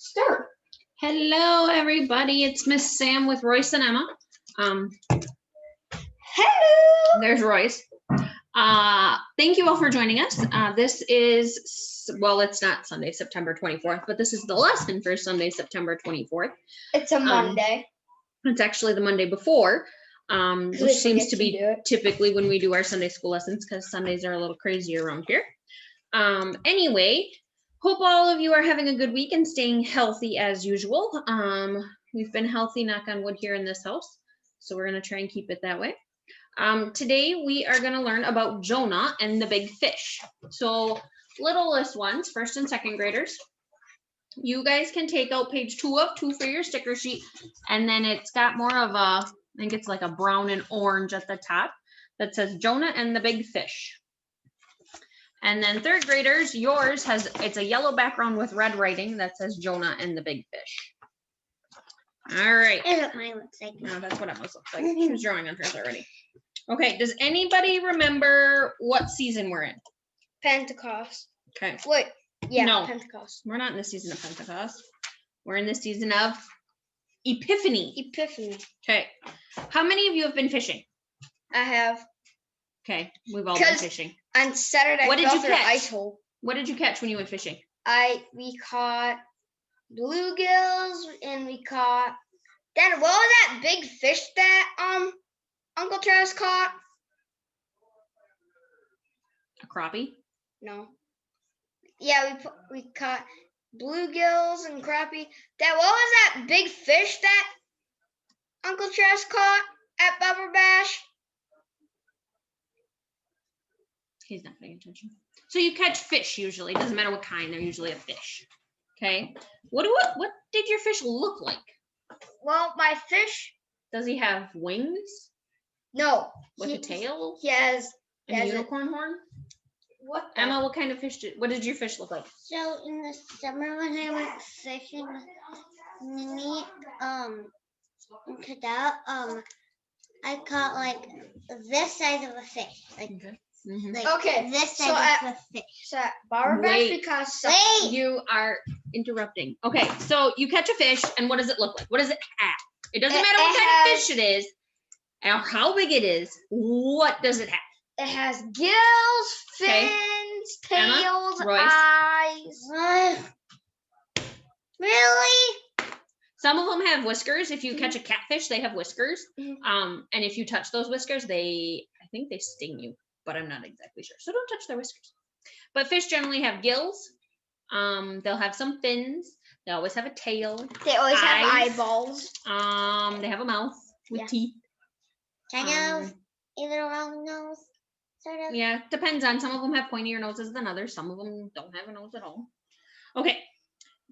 Start. Hello, everybody. It's Miss Sam with Royce and Emma. Hello. There's Royce. Thank you all for joining us. This is, well, it's not Sunday, September 24th, but this is the lesson for Sunday, September 24th. It's a Monday. It's actually the Monday before, which seems to be typically when we do our Sunday school lessons, because Sundays are a little crazy around here. Anyway, hope all of you are having a good week and staying healthy as usual. We've been healthy, knock on wood, here in this house, so we're going to try and keep it that way. Today we are going to learn about Jonah and the big fish. So littlest ones, first and second graders, you guys can take out page 2 of 2 for your sticker sheet, and then it's got more of a, I think it's like a brown and orange at the top that says Jonah and the big fish. And then third graders, yours has, it's a yellow background with red writing that says Jonah and the big fish. All right. That's what mine looks like. No, that's what Emma's looks like. She was drawing on hers already. Okay, does anybody remember what season we're in? Pentecost. Okay. Wait. Yeah, No. Pentecost. We're not in the season of Pentecost. We're in the season of Epiphany. Epiphany. Okay. How many of you have been fishing? I have. Okay, we've all been fishing. On Saturday, What I did fell you through an catch? ice hole. What did you catch when you went fishing? We caught bluegills and we caught. Dad, what was that big fish that Uncle Travis caught? A crappie? No. Yeah, we caught bluegills and crappie. Dad, what was that big fish that Uncle Travis caught at Bubba Bash? He's not paying attention. So you catch fish usually. Doesn't matter what kind. They're usually a fish. Okay. What did your fish look like? Well, my fish. Does he have wings? No. With a tail? He has. And a unicorn horn? What? Emma, what did your fish look like? So in the summer when I went fishing with Mimi, and Cadell, I caught like this size of a fish. Like, Okay. like Okay, this so size of a fish. So at Barbara Bash, we caught You are interrupting. Okay, so you catch a fish, and what does it look like? What does it have? It doesn't matter what kind of fish it is, or how big it is. What does it have? It has gills, fins, Emma, tails, Royce. eyes. Really? Some of them have whiskers. If you catch a catfish, they have whiskers. And if you touch those whiskers, I think they sting you, but I'm not exactly sure. So don't touch their whiskers. But fish generally have gills. They'll have some fins. They always have a tail. They always have eyes. eyeballs. They have a mouth with teeth. Kind of either around the nose, sort of. Yeah, depends on. Some of them have pointier noses than others. Some of them don't have a nose at all. Okay.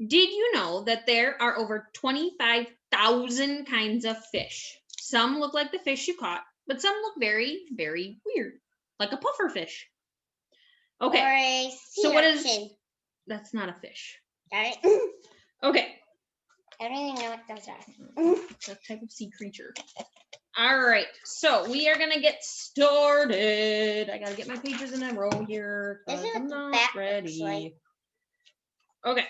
Did you know that there are over 25,000 kinds of fish? Some look like the fish you caught, but some look very, very weird, like a puffer fish. Okay. Or a sea So what is? urchin. That's not a fish. Got it? Okay. I don't even know what those are. It's a type of sea creature. All right. So we are gonna get started. I gotta get my pages in a row here. This is what I'm the not back ready. looks like. Okay.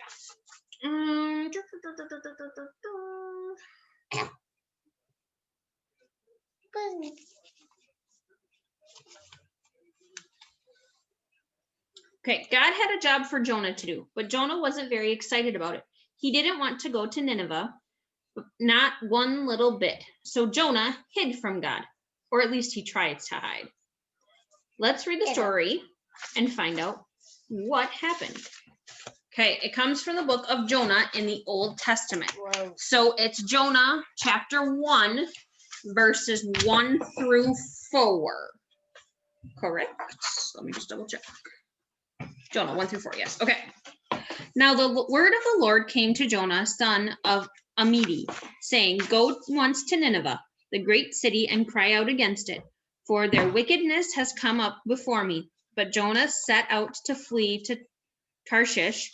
Okay, God had a job for Jonah to do, but Jonah wasn't very excited about it. He didn't want to go to Nineveh, not one little bit. So Jonah hid from God, or at least he tried to hide. Let's read the story and find out what happened. Okay, it comes from the book of Jonah in the Old Testament. Whoa. So it's Jonah chapter 1, verses 1 through 4. Correct? Let me just double check. Jonah 1 through 4, yes. Okay. Now the word of the Lord came to Jonah, son of Amittai, saying, "Go once to Nineveh, the great city, and cry out against it, for their wickedness has come up before me." But Jonah set out to flee to Tarshish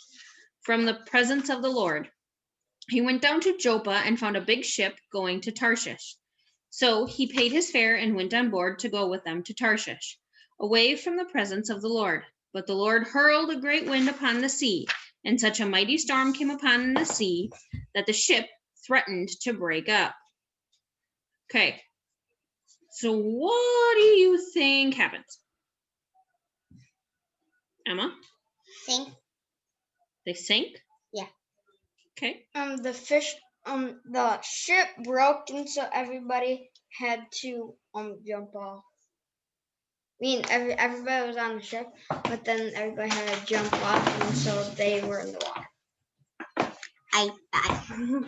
from the presence of the Lord. He went down to Joppa and found a big ship going to Tarshish. So he paid his fare and went on board to go with them to Tarshish, away from the presence of the Lord. But the Lord hurled a great wind upon the sea, and such a mighty storm came upon the sea that the ship threatened to break up. Okay. So what do you think happens? Emma? Sink. They sank? Yeah. Okay. The ship broke, and so everybody had to jump off. I mean, everybody was on the ship, but then everybody had to jump off, and so they were in the water. I died.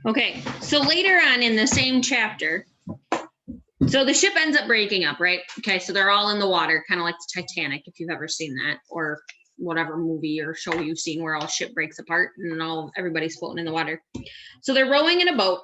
Okay, so later on in the same chapter, so the ship ends up breaking up, right? Okay, so they're all in the water, kind of like the Titanic, if you've ever seen that, or whatever movie or show you've seen where all ship breaks apart and everybody's floating in the water. So they're rowing in a boat,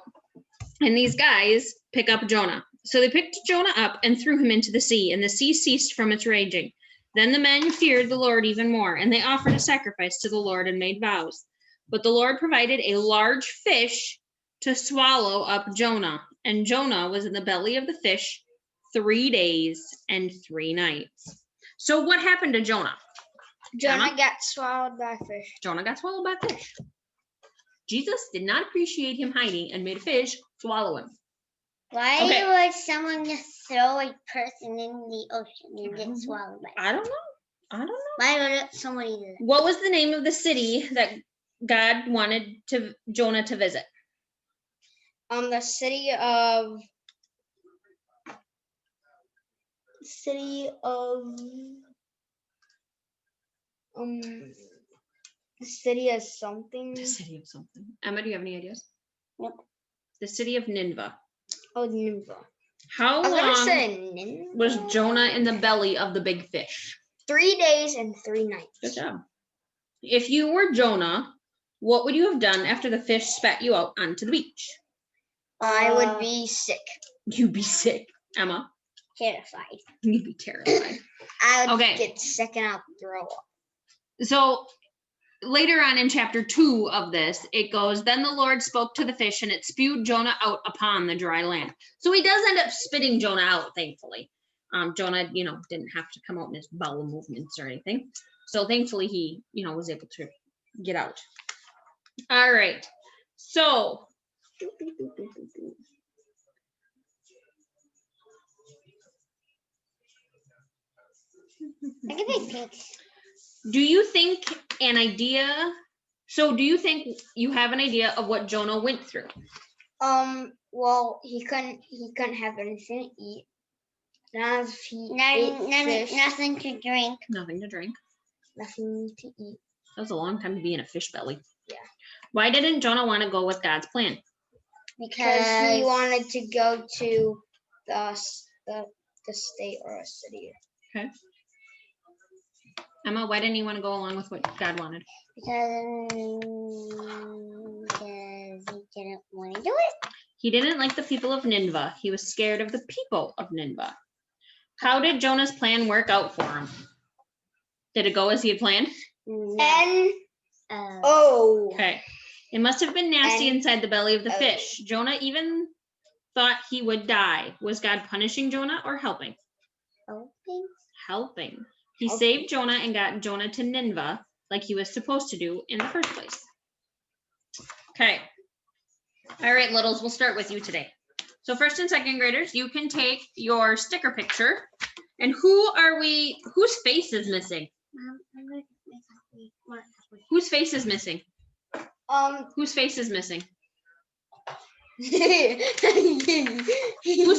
and these guys pick up Jonah. So they picked Jonah up and threw him into the sea, and the sea ceased from its raging. Then the men feared the Lord even more, and they offered a sacrifice to the Lord and made vows. But the Lord provided a large fish to swallow up Jonah, and Jonah was in the belly of the fish 3 days and 3 nights. So what happened to Jonah? Jonah got swallowed by a fish. Jonah got swallowed by a fish. Jesus did not appreciate him hiding and made a fish swallow him. Why would someone just throw a person in the ocean and get swallowed by it? I don't know. Why would somebody do that? What was the name of the city that God wanted Jonah to visit? The city of something. The city of something. Emma, do you have any ideas? Nope. The city of Nineveh. Oh, Nineveh. How long Nineveh was Jonah in the belly of the big fish? 3 days and 3 nights. Good job. If you were Jonah, what would you have done after the fish spat you out onto the beach? I would be sick. You'd be sick. Emma? Terrified. You'd be terrified. I would get sick and I'll throw up. So later on in chapter 2 of this, it goes, then the Lord spoke to the fish and it spewed Jonah out upon the dry land. So he does end up spitting Jonah out, thankfully. Jonah, didn't have to come out in his bowel movements or anything. So thankfully he, was able to get out. All right. So Look at my pics. do you think you have an idea of what Jonah went through? Well, he couldn't have anything to eat. Nothing to drink. Nothing to drink. Nothing to eat. That was a long time to be in a fish belly. Yeah. Why didn't Jonah want to go with God's plan? Because he wanted to go to the state or a city. Okay. Emma, why didn't he want to go along with what God wanted? Because he didn't want to do it. He didn't like the people of Nineveh. He was scared of the people of Nineveh. How did Jonah's plan work out for him? Did it go as he had planned? No. Okay. It must have been nasty inside the belly of the fish. Jonah even thought he would die. Was God punishing Jonah or helping? Helping. He saved Jonah and got Jonah to Nineveh like he was supposed to do in the first place. Okay. All right, littles, we'll start with you today. So first and second graders, you can take your sticker picture. And whose face is missing? Whose face is missing? Whose face is missing? Whose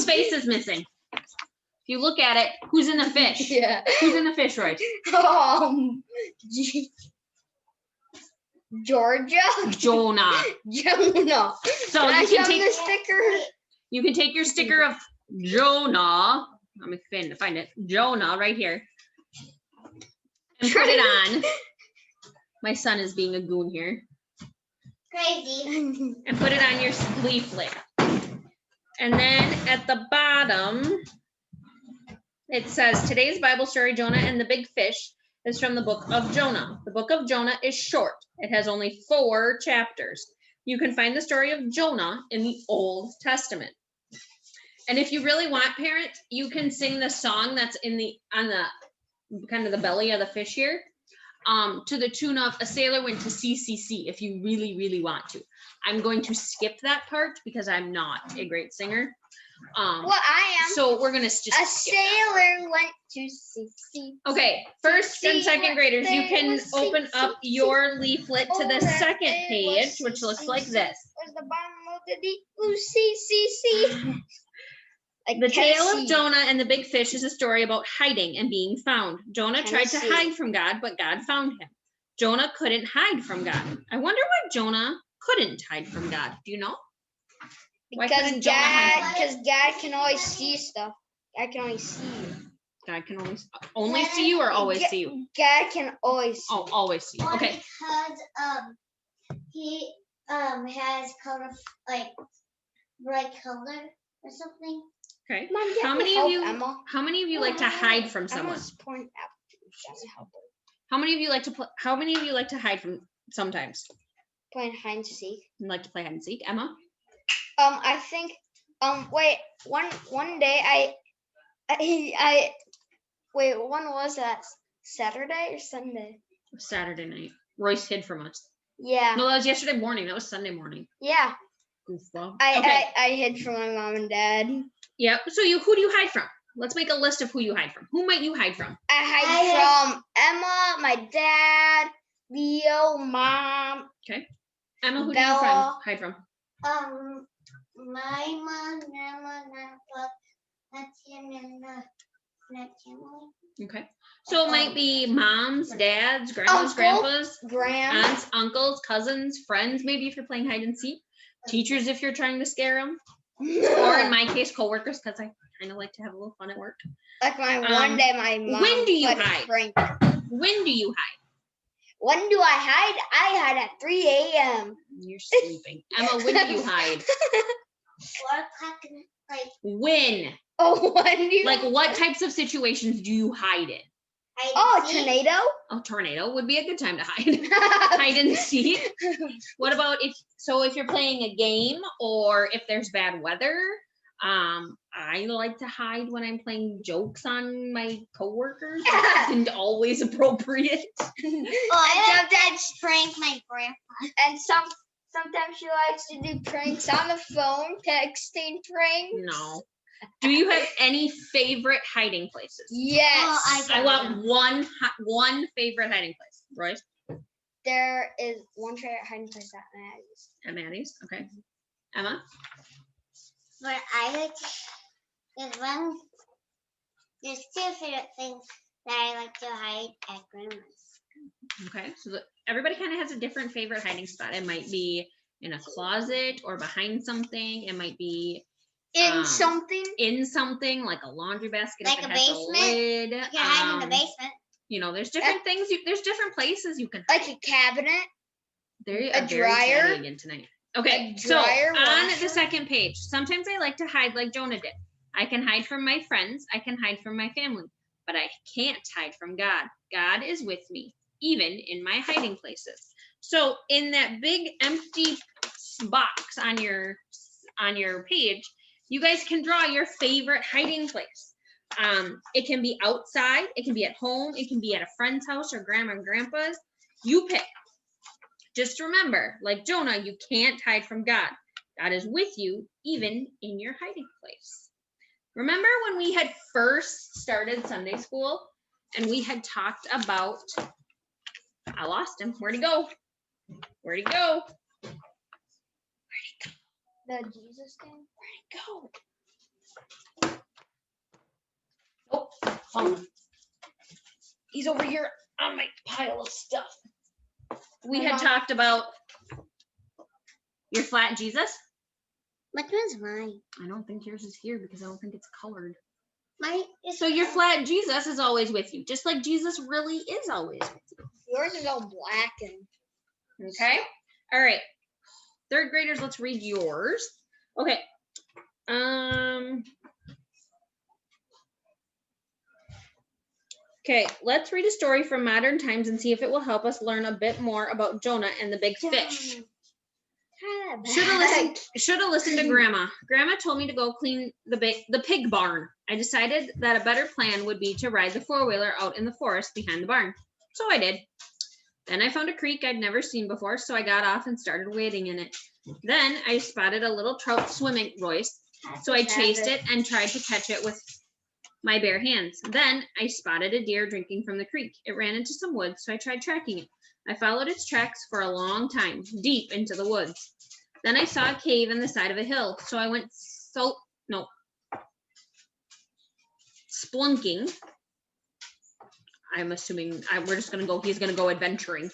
face is missing? If you look at it, who's in the fish? Yeah. Who's in the fish, Royce? Georgia. Jonah. So Can I you can take the sticker. You can take your sticker of Jonah. Let me find it. Jonah right here. And put it on. My son is being a goon here. Crazy. And put it on your leaflet. And then at the bottom, it says, today's Bible story, Jonah and the Big Fish, is from the book of Jonah. The book of Jonah is short. It has only 4 chapters. You can find the story of Jonah in the Old Testament. And if you really want, parents, you can sing the song that's on the kind of the belly of the fish here. to the tune of a sailor went to CCC if you really, really want to. I'm going to skip that part because I'm not a great singer. Well, I am. So we're gonna just A sailor went to CC. Okay, first and second graders, you can open up your leaflet to the second page, which looks like this. Where's the bottom of the deep blue sea? The tale of Jonah and the big fish is a story about hiding and being found. Jonah tried to hide from God, but God found him. Jonah couldn't hide from God. I wonder why Jonah couldn't hide from God. Do you know? Because God can always see stuff. God can only see you. God can only see you or always see you? God can always see you. Oh, always see you. Okay. Because he has color, like bright color or something. Okay. Mom, how many of you like to hide from someone? How many of you like to hide from sometimes? Playing hide and seek. You like to play hide and seek, Emma? I think wait, one day I wait, when was that? Saturday or Sunday? Saturday night. Royce hid from us. Yeah. No, that was yesterday morning. That was Sunday morning. Yeah. Goofball. I hid from my mom and dad. Yep. So who do you hide from? Let's make a list of who you hide from. Who might you hide from? I hide from Emma, my dad, Leo, Mom. Okay. Emma, who Bella. do you hide from? My mom, grandma, grandpa, Tim, and the family. Okay. So it might be moms, dads, grandmas, grandpas, aunts, uncles, cousins, friends, maybe if you're playing hide and seek. Teachers if you're trying to scare them. Or in my case, coworkers, because I kind of like to have a little fun at work. Like one day my mom. When do you hide? Prank. When do you hide? When do I hide? I hide at 3 a.m. You're sleeping. Emma, when do you hide? 4 o'clock, like. When? Oh, when do you? Like, what types of situations do you hide in? Tornado. Oh, tornado would be a good time to hide. Hide and seek. What about if you're playing a game or if there's bad weather? I like to hide when I'm playing jokes on my coworkers. Isn't always appropriate. I sometimes prank my grandpa. And sometimes she likes to do pranks on the phone, texting pranks. No. Do you have any favorite hiding places? Yes. I want one favorite hiding place. Royce? There is one favorite hiding place at Maddie's. At Maddie's? Okay. Emma? But there's 2 favorite things that I like to hide at grandma's. Okay. So everybody kind of has a different favorite hiding spot. It might be in a closet or behind something. It might be in something like a laundry basket, like a basement. You can hide in the basement. You know, there's different things. There's different places you can hide. Like a cabinet. A dryer. Again tonight. Okay, so on the second page, sometimes I like to hide like Jonah did. I can hide from my friends. I can hide from my family, but I can't hide from God. God is with me, even in my hiding places. So in that big empty box on your page, you guys can draw your favorite hiding place. It can be outside, it can be at home, it can be at a friend's house or grandma and grandpa's. You pick. Just remember, like Jonah, you can't hide from God. God is with you, even in your hiding place. Remember when we had first started Sunday school and we had talked about, I lost him. Where'd he go? Where'd he go? The Jesus thing? Where'd he go? Oh, found him. He's over here on my pile of stuff. We had talked about your flat Jesus. Which one's mine? I don't think yours is here because I don't think it's colored. Mine is. So your flat Jesus is always with you, just like Jesus really is always with you. Yours is all blackened. Okay. All right. Third graders, let's read yours. Okay. Okay, let's read a story from modern times and see if it will help us learn a bit more about Jonah and the big fish. Should have listened to Grandma. Grandma told me to go clean the pig barn. I decided that a better plan would be to ride the 4-wheeler out in the forest behind the barn. So I did. Then I found a creek I'd never seen before, so I got off and started wading in it. Then I spotted a little trout swimming, Royce, so I chased it and tried to catch it with my bare hands. Then I spotted a deer drinking from the creek. It ran into some woods, so I tried tracking it. I followed its tracks for a long time, deep into the woods. Then I saw a cave in the side of a hill, so I went splunking. I'm assuming we're just gonna go. He's gonna go adventuring.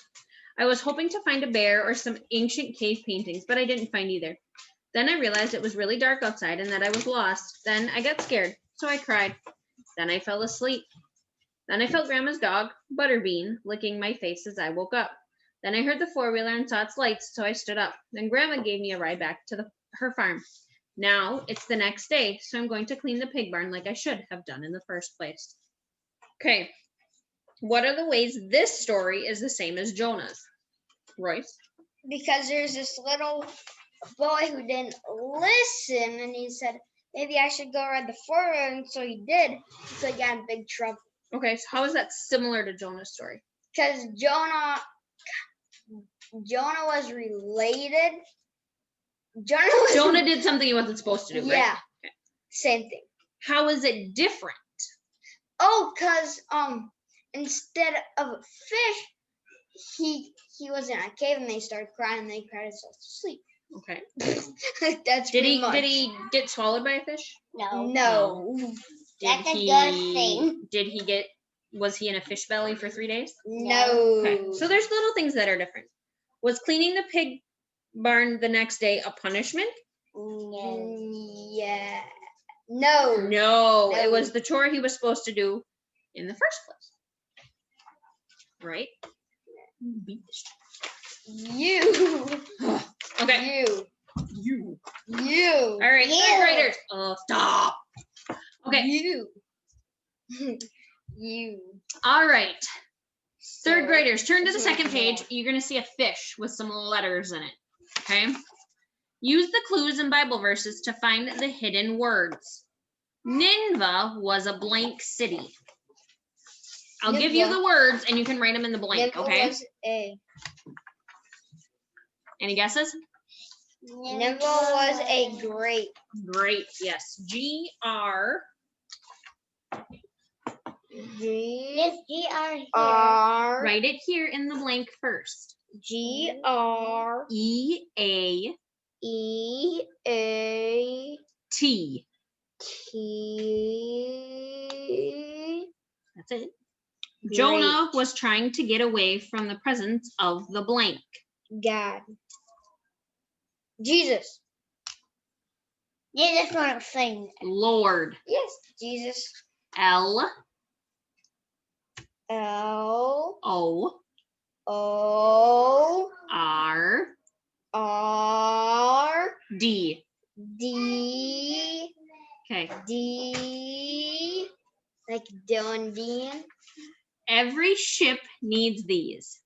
I was hoping to find a bear or some ancient cave paintings, but I didn't find either. Then I realized it was really dark outside and that I was lost. Then I got scared, so I cried. Then I fell asleep. Then I felt Grandma's dog, Butterbean, licking my face as I woke up. Then I heard the four-wheeler and saw its lights, so I stood up. Then Grandma gave me a ride back to her farm. Now it's the next day, so I'm going to clean the pig barn like I should have done in the first place. Okay. What are the ways this story is the same as Jonah's? Royce? Because there's this little boy who didn't listen, and he said, maybe I should go ride the four-wheeler, and so he did. So he got in big trouble. Okay, so how is that similar to Jonah's story? Because Jonah was related. Jonah did something he wasn't supposed to do, right? Yeah. Okay. Same thing. How is it different? Oh, because instead of a fish, he was in a cave and they started crying and they cried themselves to sleep. Okay. That's did he get swallowed by a fish? No. That's a good thing. Was he in a fish belly for 3 days? No. Okay. So there's little things that are different. Was cleaning the pig barn the next day a punishment? Yeah. No. It was the chore he was supposed to do in the first place. Right? Beat this. You. Okay. You. All right, third graders. Oh, stop. Okay. You. All right. Third graders, turn to the second page. You're going to see a fish with some letters in it. Okay? Use the clues and Bible verses to find the hidden words. Nineveh was a blank city. I'll give you the words and you can write them in the blank, okay? Was a. Any guesses? Nineveh was a great. Great, yes. G-R. Yes, G-R here. Write it here in the blank first. G-R. E-A. E-A. T. T. That's it. Great. Jonah was trying to get away from the presence of the blank. God. Jesus. Yeah, that's what I'm saying. Lord. Yes, Jesus. L. L. O. O. R. R. D. D. Okay. D. Like Dylan Dean. Every ship needs these.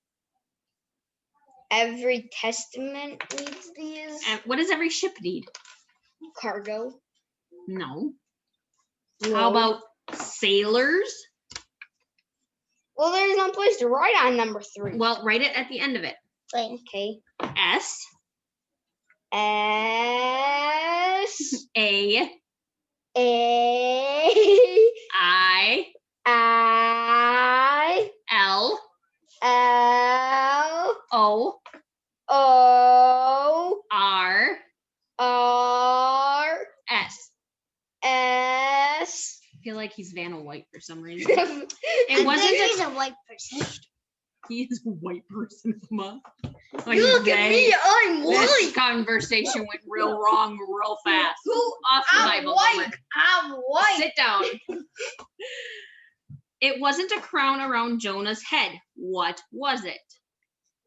Every testament needs these. What does every ship need? Cargo. No. How about sailors? Well, there's no place to write on number 3. Well, write it at the end of it. Okay. S. S. A. A. I. I. L. L. O. O. R. R. S. S. I feel like he's Vanna White for some reason. It It wasn't. He's a white person. He is a white person, Mom. Like, Look at me, I'm This white. conversation went real wrong real fast. Who? Off the I'm Bible. white. Homer. I'm white. Sit down. It wasn't a crown around Jonah's head. What was it?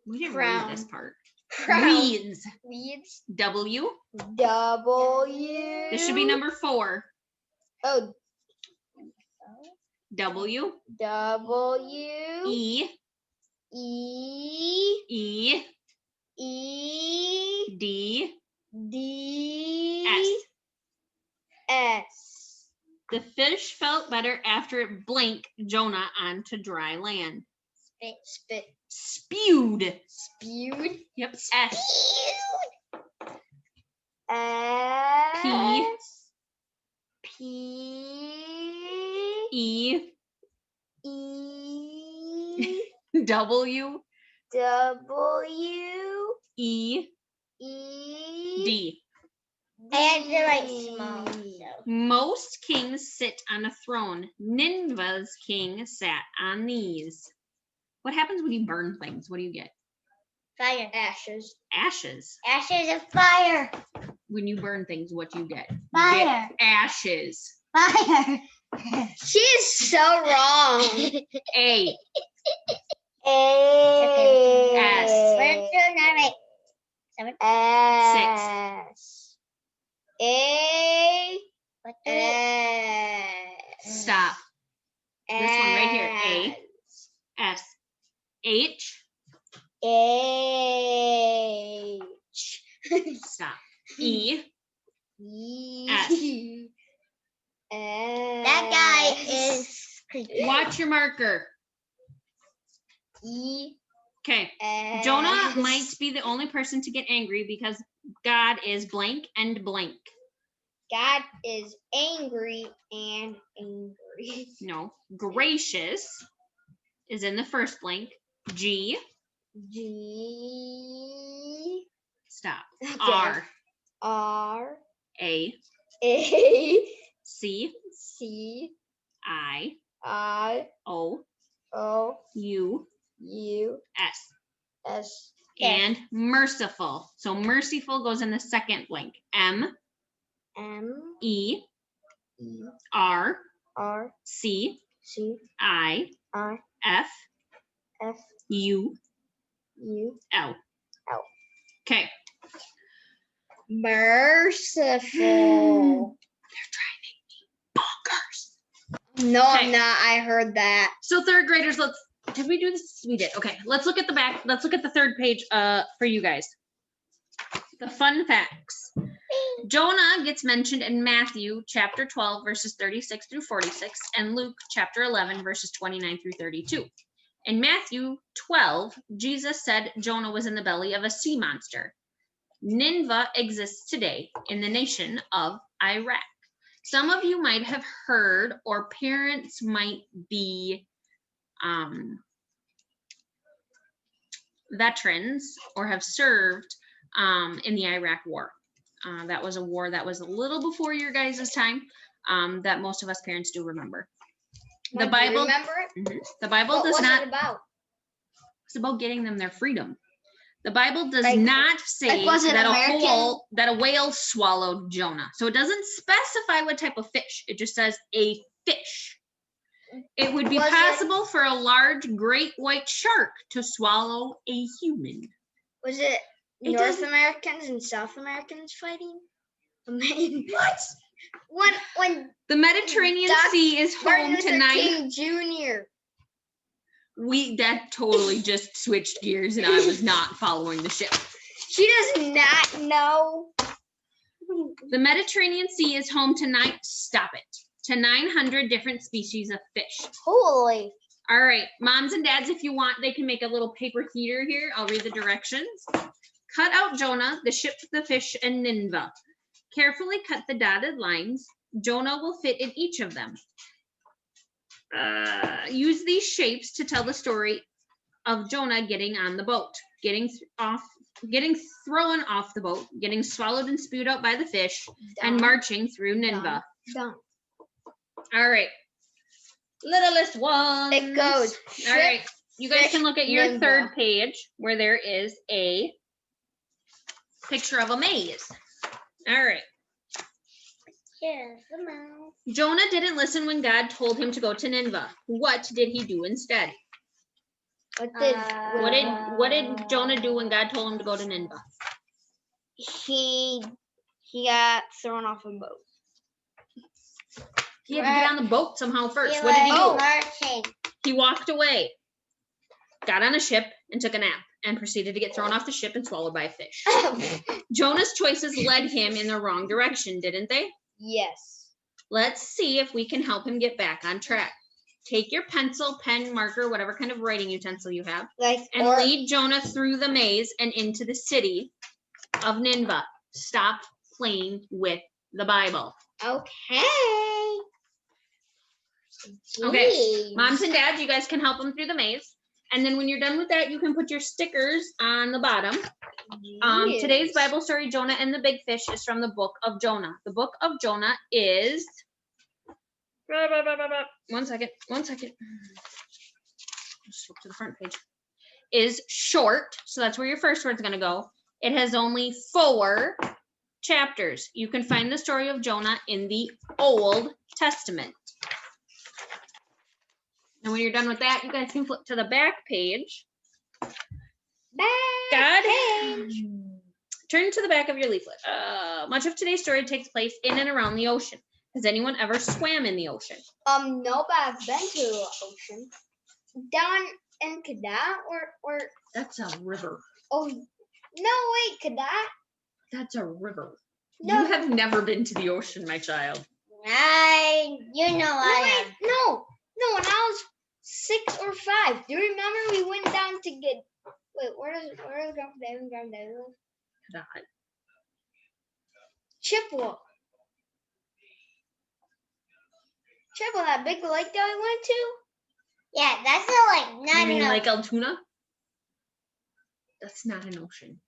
We didn't Crown. read this part. Crown. Weeds. Weeds. W. W. This should be number 4. Oh. W. W. E. E. E. E. D. D. S. S. The fish felt better after it blinked Jonah onto dry land. Spit. Spewed. Spewed. Yep. S. S. P. E. E. W. W. E. E. D. I had to write small. So. Most kings sit on a throne. Nineveh's king sat on these. What happens when you burn things? What do you get? Fire. Ashes. Ashes. Ashes of fire. When you burn things, what do you get? Fire. You get ashes. Fire. She is so wrong. A. A. S. We're doing that right. 7. S. A. What do we? S. Stop. This one right here. A. S. H. H. Stop. E. E. S. That guy is creepy. Watch your marker. E. Okay. S. Jonah might be the only person to get angry because God is blank and blank. God is angry and angry. No. Gracious is in the first blank. G. G. Stop. Okay. R. R. A. A. C. C. I. I. O. O. U. U. S. S. And merciful. So merciful goes in the second blank. M. M. E. E. R. R. C. C. I. I. F. F. U. U. L. L. Okay. Merciful. Bonkers. No, Okay. I'm not. I heard that. So third graders, did we do this? We did. Okay. Let's look at the back. Let's look at the third page for you guys. The fun facts. Jonah gets mentioned in Matthew chapter 12, verses 36 through 46, and Luke chapter 11, verses 29 through 32. In Matthew 12, Jesus said Jonah was in the belly of a sea monster. Nineveh exists today in the nation of Iraq. Some of you might have heard, or parents might be veterans or have served in the Iraq War. That was a war that was a little before your guys' time, that most of us parents do remember. The Bible, remember it? The Bible What does was not. it about? It's about getting them their freedom. The Bible does Like- not say was it that American? that a whale swallowed Jonah. So it doesn't specify what type of fish. It just says a fish. It would be Was it- possible for a large great white shark to swallow a human. Was it It North doesn't- Americans and South Americans fighting? I mean, What? when The Mediterranean Doc- Sea is Martin home to Luther 9. King Jr. That totally just switched gears, and I was not following the ship. She does not know. The Mediterranean Sea is home to 900 different species of fish. Holy. All right, moms and dads, if you want, they can make a little paper heater here. I'll read the directions. Cut out Jonah, the ship, the fish, and Nineveh. Carefully cut the dotted lines. Jonah will fit in each of them. Use these shapes to tell the story of Jonah getting on the boat, getting thrown off the boat, getting swallowed and spewed out by the fish, and marching through Nineveh. Done. All right. Littlest one. It goes. All right. You guys fish, can look at your Nineveh. third page where there is a picture of a maze. All right. Here's the mouse. Jonah didn't listen when God told him to go to Nineveh. What did he do instead? What did Jonah do when God told him to go to Nineveh? he got thrown off a boat. He had to get on the boat somehow first. He What did he do? was marching. He walked away, got on a ship, and took a nap, and proceeded to get thrown off the ship and swallowed by a fish. Jonah's choices led him in the wrong direction, didn't they? Yes. Let's see if we can help him get back on track. take your pencil, pen, marker, whatever kind of writing utensil you have, and or lead Jonah through the maze and into the city of Nineveh. Stop playing with the Bible. okay. Okay, Jeez. moms and dads, you guys can help them through the maze. And then when you're done with that, you can put your stickers on the bottom. Today's Bible story, Jonah and the Big Fish, is from the book of Jonah. The book of Jonah is... One second. Just flip to the front page. Is short, so that's where your first word's going to go. It has only 4 chapters. You can find the story of Jonah in the Old Testament. And when you're done with that, you guys can flip to the back page. Turn to the back of your leaflet. Much of today's story takes place in and around the ocean. Has anyone ever swam in the ocean? No, but I've been to the ocean. Down in Cadet or That's a river. oh no, wait, Cadet. That's a river. No. You have never been to the ocean, my child. I have. No, when I was 6 or 5. Do you remember we went down to get where is Grandpa David live? God. Chippewa, that big lake that we went to? Yeah, that's You mean like Altoona? That's not an ocean.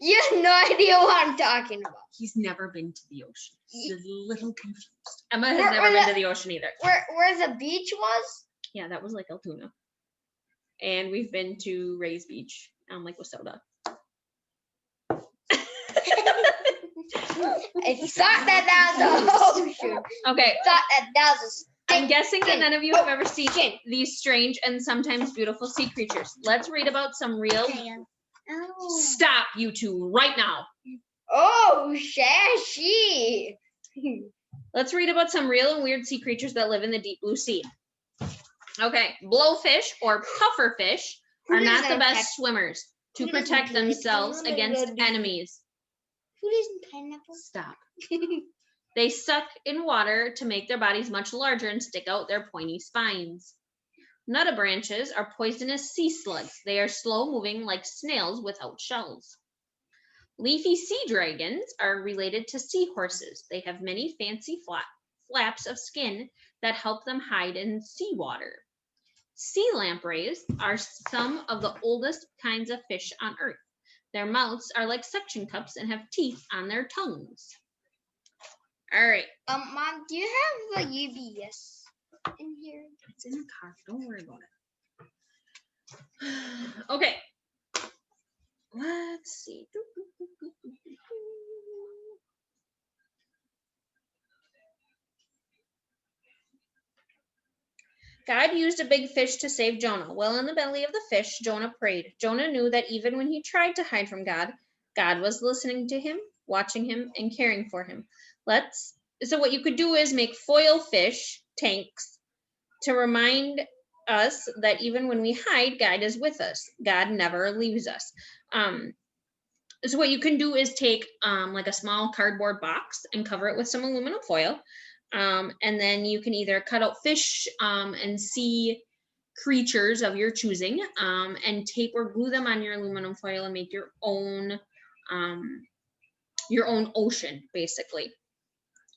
You have no idea what I'm talking about. He's never been to the ocean. He's a little confused. Emma has never been to the ocean either. Where the beach was? Yeah, that was like Altoona. And we've been to Ray's Beach on Lake Wissota. I thought that was the ocean. Okay. Thought that was I'm guessing that none of you have ever seen these strange and sometimes beautiful sea creatures. Let's read about some real... Oh. Stop, you two, right now. Oh, Shashi. Let's read about some real and weird sea creatures that live in the deep blue sea. Okay, blowfish or pufferfish are not the best swimmers to protect themselves against enemies. Who doesn't pineapple? Stop. They suck in water to make their bodies much larger and stick out their pointy spines. Nuttabranches are poisonous sea slugs. They are slow-moving like snails without shells. Leafy sea dragons are related to seahorses. They have many fancy flaps of skin that help them hide in seawater. Sea lampreys are some of the oldest kinds of fish on Earth. Their mouths are like suction cups and have teeth on their tongues. All right. Mom, do you have a UBS in here? It's in the car. Don't worry about it. Okay. Let's see. God used a big fish to save Jonah. While in the belly of the fish, Jonah prayed. Jonah knew that even when he tried to hide from God, God was listening to him, watching him, and caring for him. So what you could do is make foil fish tanks to remind us that even when we hide, God is with us. God never leaves us. So what you can do is take like a small cardboard box and cover it with some aluminum foil. And then you can either cut out fish and sea creatures of your choosing and tape or glue them on your aluminum foil and make your own ocean, basically,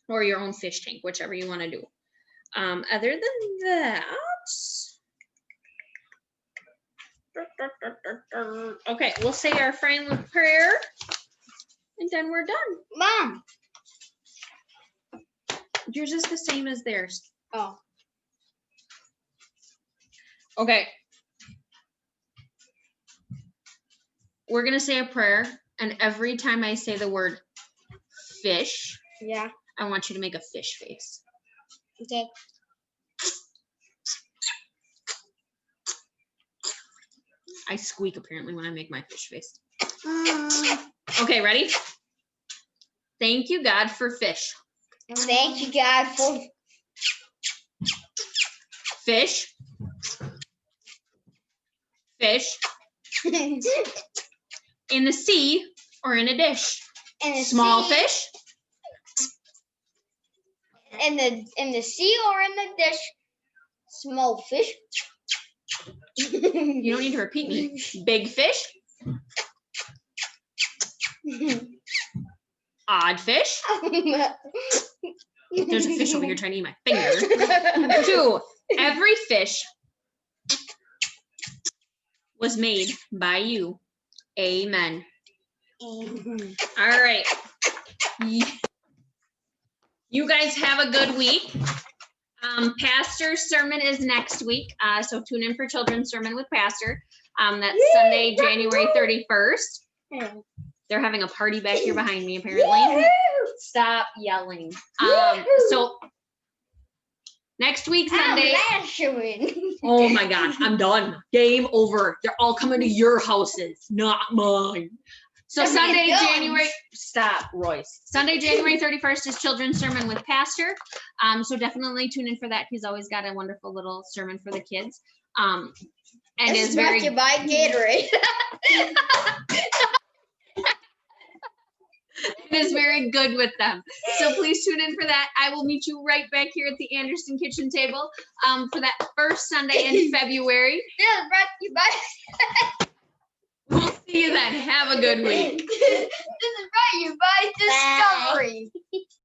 or your own fish tank, whichever you want to do. Other than that, okay, we'll say our final prayer, and then we're done. Mom. Yours is the same as theirs. Oh. Okay. We're going to say a prayer, and every time I say the word fish, yeah, I want you to make a fish face. Okay. I squeak apparently when I make my fish face. Okay, ready? Thank you, God, for fish. Thank you, God, for fish. Fish. In the sea or in a dish. Small fish. In the sea or in the dish. Small fish. You don't need to repeat me. Big fish. Odd fish. There's a fish over here trying to eat my finger. 2, every fish was made by you. Amen. All right. You guys have a good week. Pastor's sermon is next week. So tune in for children's sermon with Pastor. That's Sunday, January 31st. They're having a party back here behind me, apparently. Stop yelling. So next week, Sunday. Oh my gosh, I'm done. Game over. They're all coming to your houses, not mine. So Sunday, January. Stop, Royce. Sunday, January 31st is children's sermon with Pastor. So definitely tune in for that. He's always got a wonderful little sermon for the kids. And it's brought to you by Gatorade. It is very good with them. So please tune in for that. I will meet you right back here at the Anderson kitchen table for that first Sunday in February. Yeah, brought to you by. We'll see you then. Have a good week. This is brought to you by Discovery.